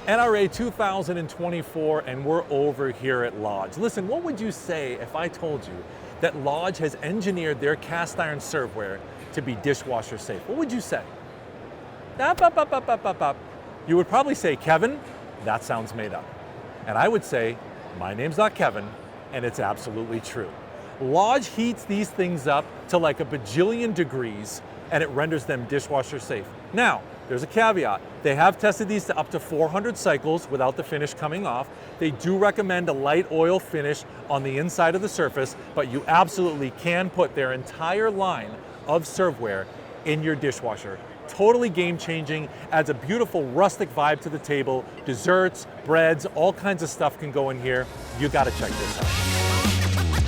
NRA 2024, and we're over here at Lodge. Listen, what would you say if I told you that Lodge has engineered their cast iron serveware to be dishwasher safe? What would you say? You would probably say, Kevin, that sounds made up. And I would say, my name's not Kevin, and it's absolutely true. Lodge heats these things up to like a bajillion degrees, and it renders them dishwasher safe. Now, there's a caveat. They have tested these to up to 400 cycles without the finish coming off. They do recommend a light oil finish on the inside of the surface, but you absolutely can put their entire line of serveware in your dishwasher. Totally game-changing, adds a beautiful rustic vibe to the table. Desserts, breads, all kinds of stuff can go in here. You gotta check this out.